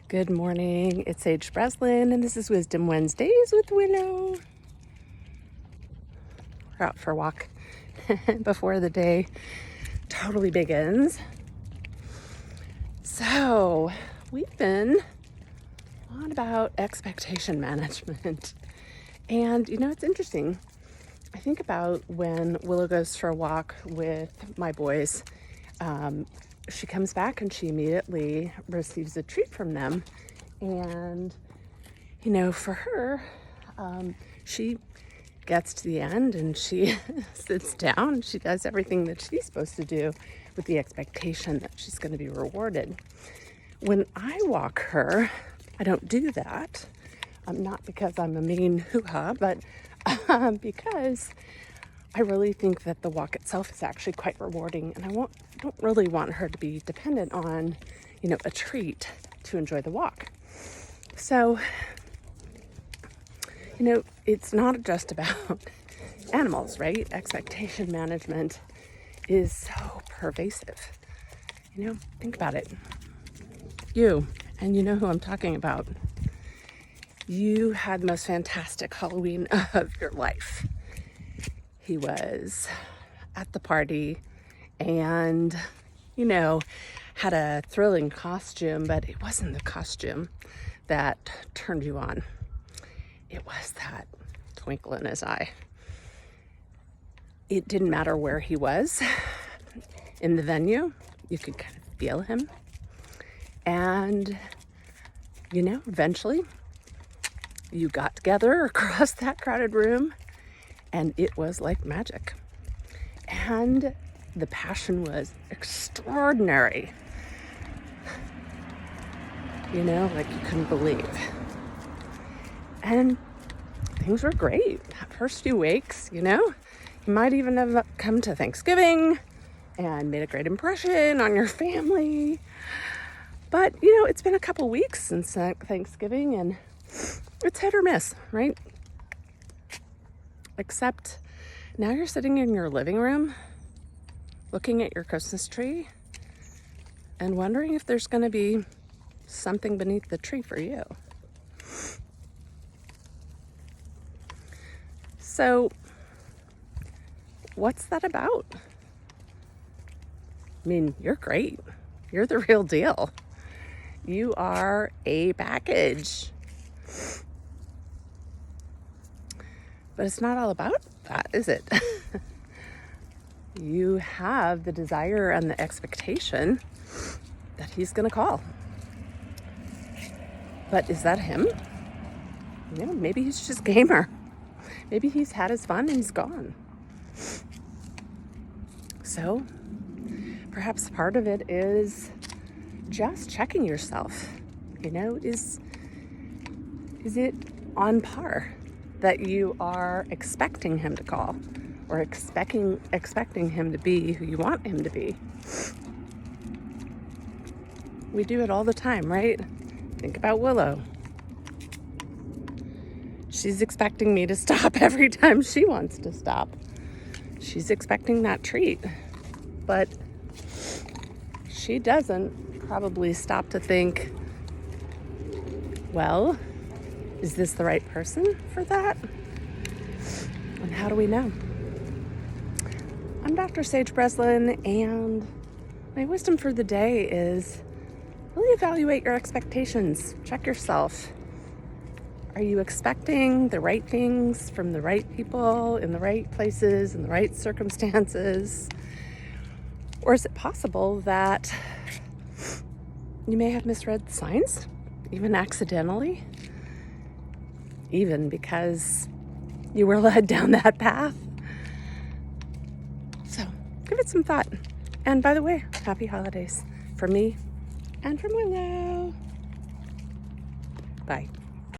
Good morning, it's Sage Breslin, and this is Wisdom Wednesdays with Willow. We're out for a walk before the day totally begins. So, we've been on about expectation management. And, it's interesting. I think about when Willow goes for a walk with my boys. She comes back and she immediately receives a treat from them. And, for her, she gets to the end and she sits down. She does everything that she's supposed to do with the expectation that she's going to be rewarded. When I walk her, I don't do that. Not because I'm a mean hoo-ha, but because I really think that the walk itself is actually quite rewarding, and I don't really want her to be dependent on, a treat to enjoy the walk. So, it's not just about animals, right? Expectation management is so pervasive. Think about it. You, and you know who I'm talking about. You had the most fantastic Halloween of your life. He was at the party and, had a thrilling costume, but it wasn't the costume that turned you on. It was that twinkle in his eye. It didn't matter where he was in the venue. You could kind of feel him. And, eventually you got together across that crowded room and it was like magic. And the passion was extraordinary. Like you couldn't believe. And things were great. That first few weeks, you might even have come to Thanksgiving and made a great impression on your family. But, it's been a couple weeks since Thanksgiving and it's hit or miss, right? Except now you're sitting in your living room looking at your Christmas tree and wondering if there's going to be something beneath the tree for you. So, what's that about? I mean, you're great. You're the real deal. You are a package. But it's not all about that, is it? You have the desire and the expectation that he's going to call. But is that him? Maybe he's just gamer. Maybe he's had his fun and he's gone. So, perhaps part of it is just checking yourself. Is it on par that you are expecting him to call or expecting him to be who you want him to be? We do it all the time, right? Think about Willow. She's expecting me to stop every time she wants to stop. She's expecting that treat, but she doesn't probably stop to think, well, is this the right person for that? And how do we know? I'm Dr. Sage Breslin, and my wisdom for the day is really evaluate your expectations. Check yourself. Are you expecting the right things from the right people, in the right places, in the right circumstances? Or is it possible that you may have misread the signs, even accidentally, even because you were led down that path? So give it some thought. And by the way, happy holidays from me and from Willow. Bye.